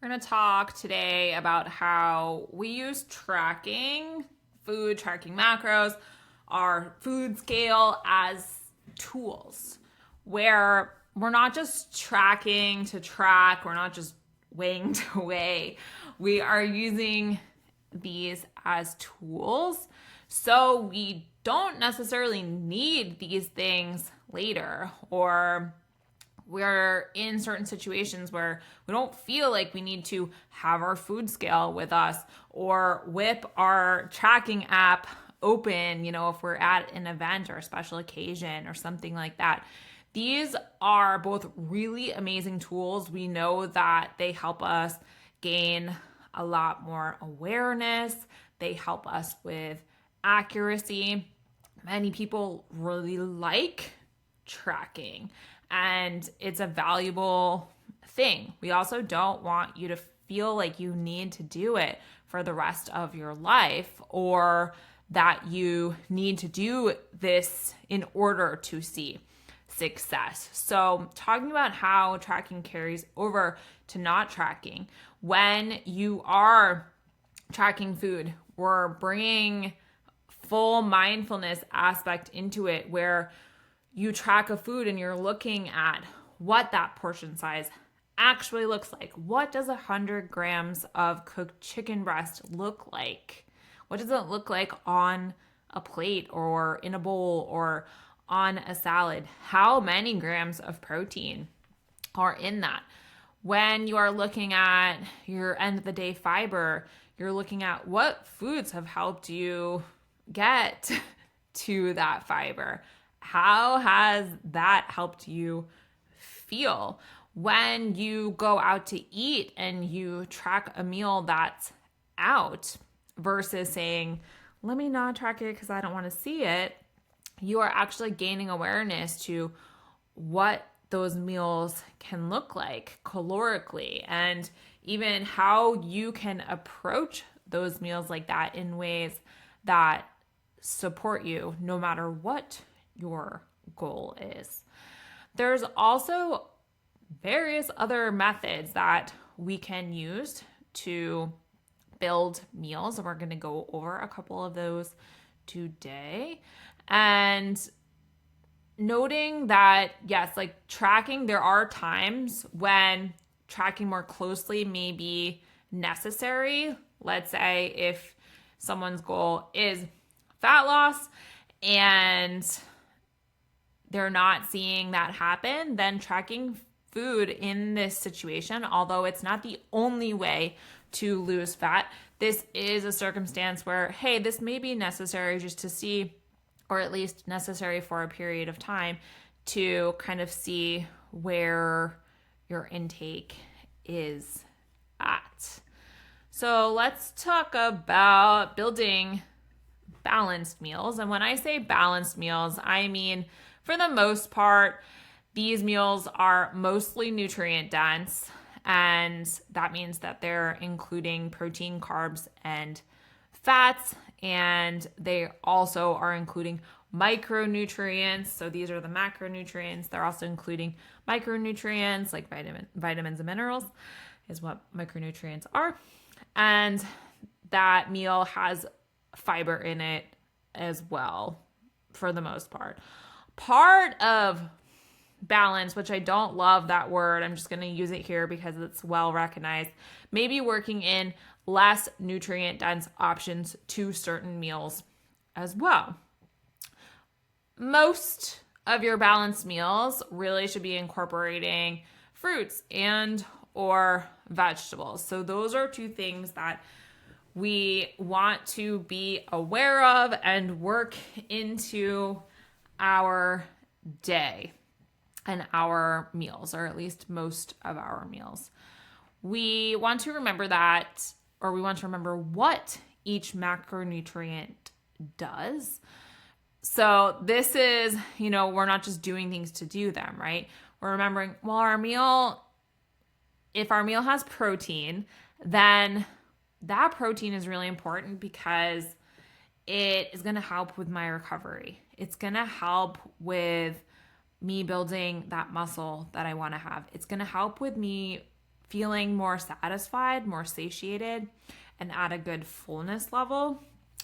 We're going to talk today about how we use tracking macros, our food scale as tools, where we're not just tracking to track, we're not just weighing to weigh. We are using these as tools. So we don't necessarily need these things later, or we're in certain situations where we don't feel like we need to have our food scale with us or whip our tracking app open, if we're at an event or a special occasion or something like that. These are both really amazing tools. We know that they help us gain a lot more awareness. They help us with accuracy. Many people really like tracking, and it's a valuable thing. We also don't want you to feel like you need to do it for the rest of your life, or that you need to do this in order to see success. So, talking about how tracking carries over to not tracking. When you are tracking food, we're bringing full mindfulness aspect into it, where you track a food and you're looking at what that portion size actually looks like. What does 100 grams of cooked chicken breast look like? What does it look like on a plate or in a bowl or on a salad? How many grams of protein are in that? When you are looking at your end of the day fiber, you're looking at what foods have helped you get to that fiber. How has that helped you feel? When you go out to eat and you track a meal that's out versus saying, let me not track it because I don't want to see it, you are actually gaining awareness to what those meals can look like calorically, and even how you can approach those meals like that in ways that support you no matter what your goal is. There's also various other methods that we can use to build meals, and we're going to go over a couple of those today. And noting that, yes, like tracking, there are times when tracking more closely may be necessary. Let's say if someone's goal is fat loss and they're not seeing that happen, then tracking food in this situation, although it's not the only way to lose fat, this is a circumstance where, hey, this may be necessary just to see, or at least necessary for a period of time, to kind of see where your intake is at. So let's talk about building balanced meals. And when I say balanced meals, I mean, for the most part, these meals are mostly nutrient dense, and that means that they're including protein, carbs, and fats, and they also are including micronutrients. So these are the macronutrients. They're also including micronutrients like vitamins and minerals is what micronutrients are. And that meal has fiber in it as well, for the most part. Part of balance, which I don't love that word, I'm just going to use it here because it's well recognized, maybe working in less nutrient dense options to certain meals as well. Most of your balanced meals really should be incorporating fruits and or vegetables. So those are two things that we want to be aware of and work into our day and our meals, or at least most of our meals. We want to remember that, or we want to remember what each macronutrient does. So this is, we're not just doing things to do them, right? We're remembering, well, if our meal has protein, then that protein is really important because it is going to help with my recovery. It's going to help with me building that muscle that I want to have. It's going to help with me feeling more satisfied, more satiated, and at a good fullness level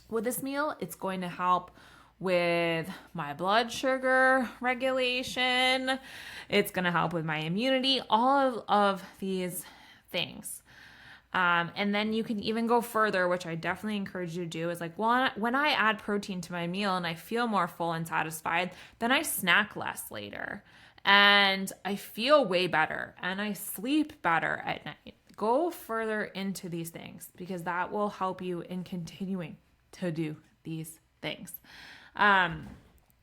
with this meal. It's going to help with my blood sugar regulation. It's going to help with my immunity, all of these things. And then you can even go further, which I definitely encourage you to do, is like, well, when I add protein to my meal and I feel more full and satisfied, then I snack less later and I feel way better and I sleep better at night. Go further into these things because that will help you in continuing to do these things.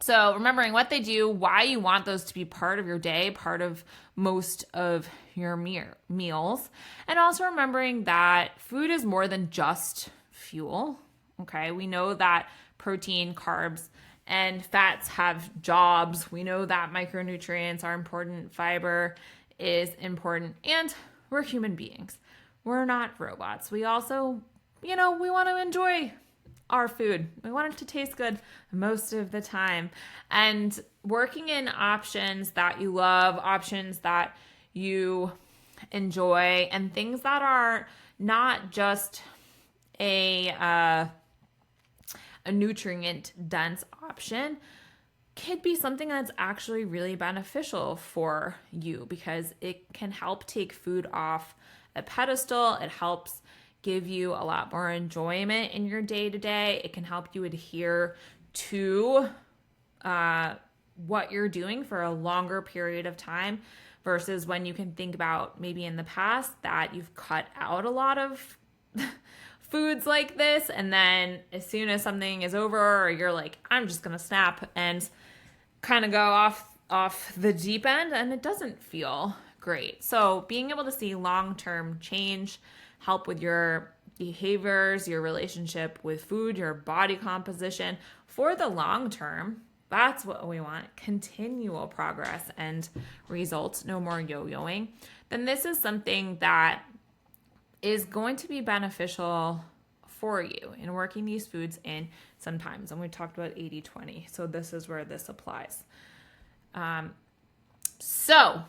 So remembering what they do, why you want those to be part of your day, part of most of your meals, and also remembering that food is more than just fuel. Okay, we know that protein, carbs, and fats have jobs. We know that micronutrients are important, fiber is important, and we're human beings. We're not robots. We also, we want to enjoy our food. We want it to taste good most of the time. And working in options that you love, options that you enjoy, and things that are not just a nutrient dense option could be something that's actually really beneficial for you because it can help take food off a pedestal. It helps give you a lot more enjoyment in your day-to-day. It can help you adhere to what you're doing for a longer period of time versus when you can think about maybe in the past that you've cut out a lot of foods like this, and then as soon as something is over or you're like, I'm just gonna snap and kind of go off the deep end, and it doesn't feel great. So being able to see long-term change, help with your behaviors, your relationship with food, your body composition for the long term. That's what we want. Continual progress and results, no more yo-yoing. Then this is something that is going to be beneficial for you in working these foods in sometimes. And we talked about 80-20. So this is where this applies. So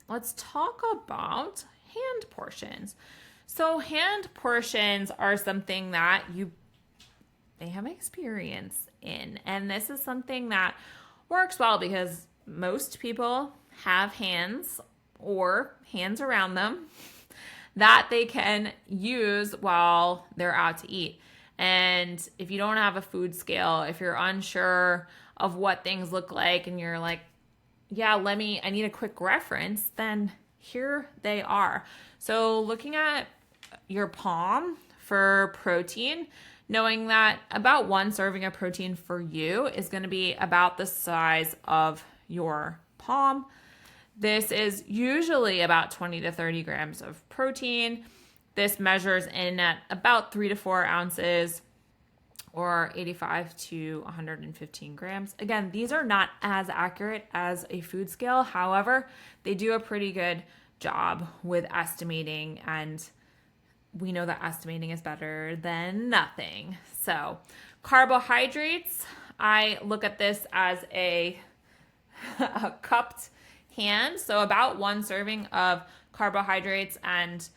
let's talk about hand portions. So hand portions are something that they have experience in. And this is something that works well because most people have hands or hands around them that they can use while they're out to eat. And if you don't have a food scale, if you're unsure of what things look like and you're like, yeah, I need a quick reference, then here they are. So looking at your palm for protein, knowing that about one serving of protein for you is going to be about the size of your palm. This is usually about 20 to 30 grams of protein. This measures in at about 3 to 4 ounces or 85 to 115 grams. Again, these are not as accurate as a food scale. However, they do a pretty good job with estimating, and we know that estimating is better than nothing. So carbohydrates, I look at this as a cupped hand. So about one serving of carbohydrates, and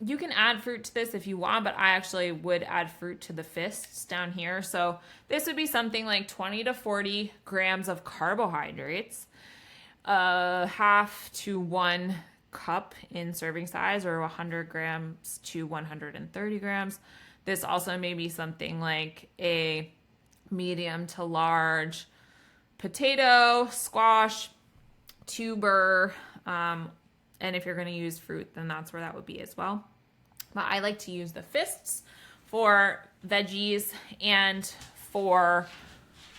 you can add fruit to this if you want, but I actually would add fruit to the fists down here. So this would be something like 20 to 40 grams of carbohydrates, half to 1 cup in serving size, or 100 grams to 130 grams. This also may be something like a medium to large potato, squash, tuber, and if you're going to use fruit, then that's where that would be as well. But I like to use the fists for veggies and for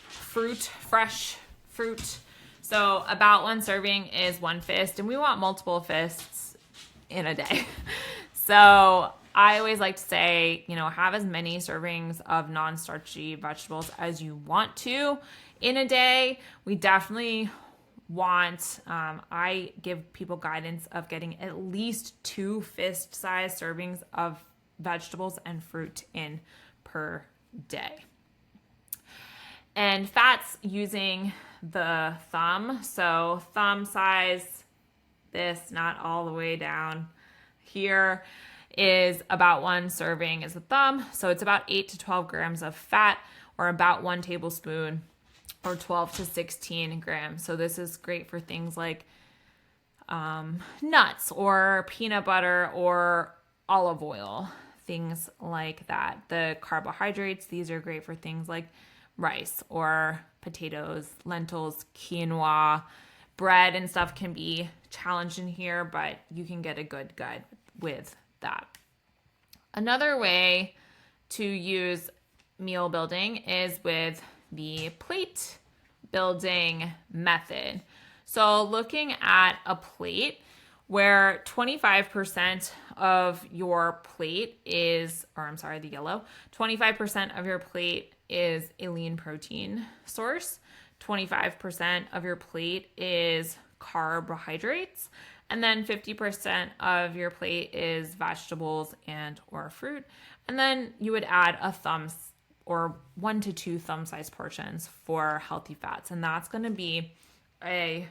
fruit, fresh fruit. So about one serving is one fist, and we want multiple fists in a day. So I always like to say, have as many servings of non-starchy vegetables as you want to in a day. We definitely want, I give people guidance of getting at least 2 fist-sized servings of vegetables and fruit in per day. And fats using the thumb. So thumb size this, not all the way down here, is about 1 serving is a thumb. So it's about 8 to 12 grams of fat, or about 1 tablespoon, or 12 to 16 grams. So this is great for things like nuts or peanut butter or olive oil, things like that. The carbohydrates, these are great for things like rice or potatoes, lentils, quinoa. Bread and stuff can be challenged in here, but you can get a good guide with that. Another way to use meal building is with the plate building method. So looking at a plate where 25% of your plate is, the yellow, 25% of your plate is a lean protein source, 25% of your plate is carbohydrates, and then 50% of your plate is vegetables and or fruit. And then you would add a thumb or 1 to 2 thumb size portions for healthy fats. And that's going to be a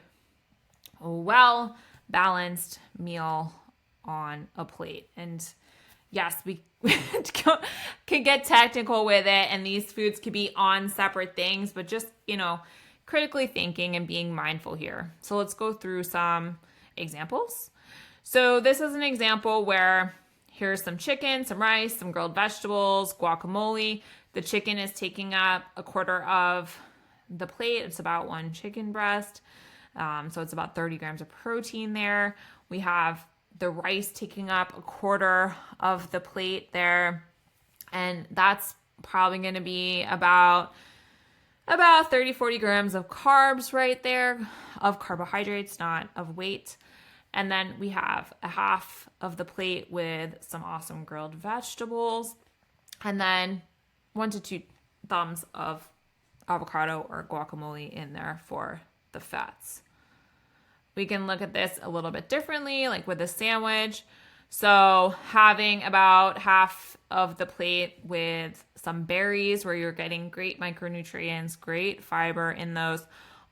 well balanced meal on a plate. And yes, we can get technical with it, and these foods could be on separate things, but just, critically thinking and being mindful here. So let's go through some examples. So this is an example where here's some chicken, some rice, some grilled vegetables, guacamole. The chicken is taking up a quarter of the plate. It's about 1 chicken breast. So it's about 30 grams of protein there. We have the rice taking up a quarter of the plate there. And that's probably going to be about 30, 40 grams of carbs right there, of carbohydrates, not of weight. And then we have a half of the plate with some awesome grilled vegetables. And then 1 to 2 thumbs of avocado or guacamole in there for the fats. We can look at this a little bit differently, like with a sandwich. So having about half of the plate with some berries where you're getting great micronutrients, great fiber in those.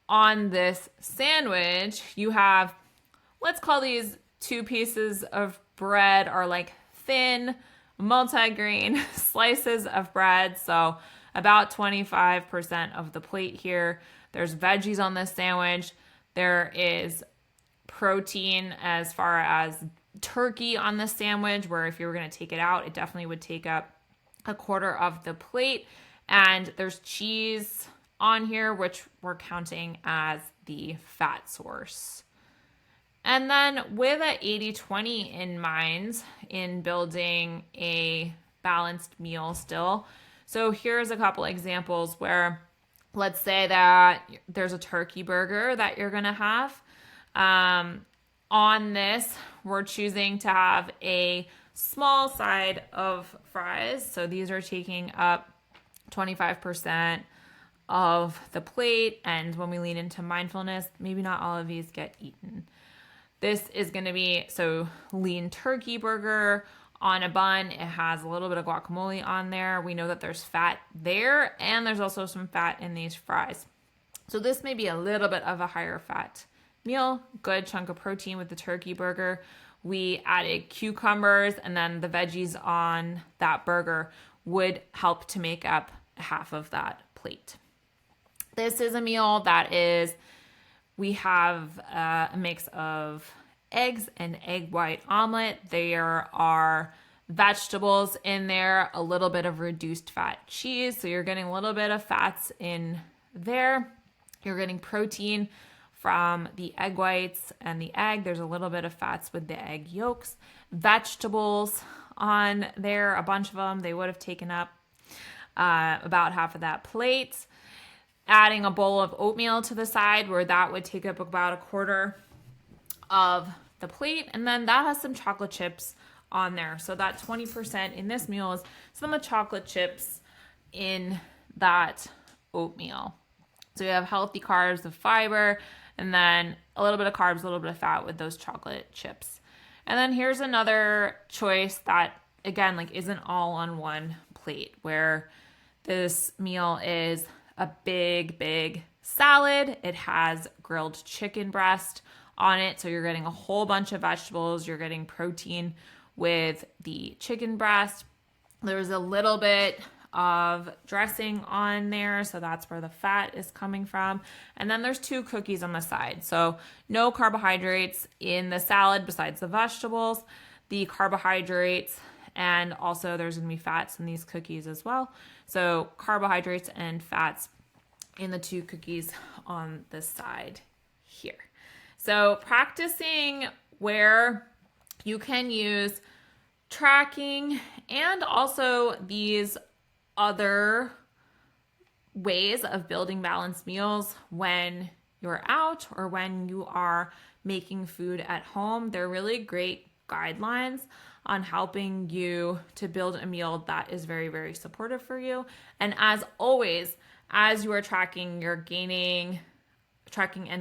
On this sandwich, you have, let's call these 2 pieces of bread, or like thin multigrain slices of bread. So about 25% of the plate here. There's veggies on this sandwich. There is protein as far as turkey on the sandwich, where if you were going to take it out, it definitely would take up a quarter of the plate. And there's cheese on here, which we're counting as the fat source. And then with a 80-20 in mind in building a balanced meal still. So here's a couple examples where, let's say that there's a turkey burger that you're going to have. On this, we're choosing to have a small side of fries. So these are taking up 25% of the plate. And when we lean into mindfulness, maybe not all of these get eaten. This is going to be, so lean turkey burger on a bun. It has a little bit of guacamole on there. We know that there's fat there, and there's also some fat in these fries. So this may be a little bit of a higher fat meal. Good chunk of protein with the turkey burger. We added cucumbers, and then the veggies on that burger would help to make up half of that plate. This is a meal that is, we have a mix of eggs and egg white omelet. There are vegetables in there, a little bit of reduced fat cheese. So you're getting a little bit of fats in there. You're getting protein from the egg whites and the egg. There's a little bit of fats with the egg yolks. Vegetables on there, a bunch of them. They would have taken up about half of that plate. Adding a bowl of oatmeal to the side, where that would take up about a quarter of the plate. And then that has some chocolate chips on there. So that 20% in this meal is some of the chocolate chips in that oatmeal. So you have healthy carbs, the fiber, and then a little bit of carbs, a little bit of fat with those chocolate chips. And then here's another choice that, again, like isn't all on one plate, where this meal is a big salad. It has grilled chicken breast on it. So you're getting a whole bunch of vegetables. You're getting protein with the chicken breast. There's a little bit of dressing on there, so that's where the fat is coming from. And then there's 2 cookies on the side. So no carbohydrates in the salad besides the vegetables, the carbohydrates, and also there's going to be fats in these cookies as well. So carbohydrates and fats in the 2 cookies on the side here. So practicing where you can use tracking and also these other ways of building balanced meals when you're out or when you are making food at home. They're really great guidelines on helping you to build a meal that is very, very supportive for you. And as always, as you are tracking and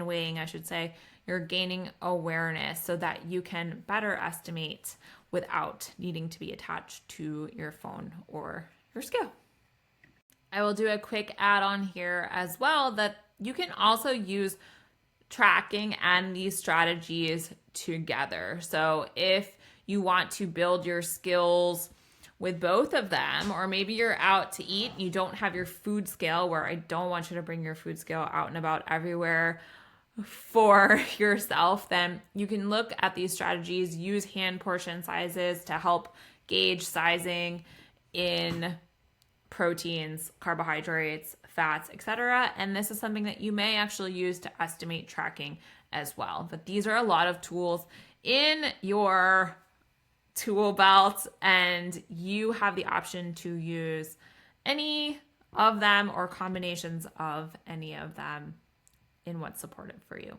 weighing, I should say, you're gaining awareness so that you can better estimate without needing to be attached to your phone or your scale. I will do a quick add-on here as well that you can also use tracking and these strategies together. So if you want to build your skills with both of them, or maybe you're out to eat and you don't have your food scale, where I don't want you to bring your food scale out and about everywhere for yourself, then you can look at these strategies, use hand portion sizes to help gauge sizing in proteins, carbohydrates, fats, etc. And this is something that you may actually use to estimate tracking as well. But these are a lot of tools in your tool belt, and you have the option to use any of them or combinations of any of them in what's supportive for you.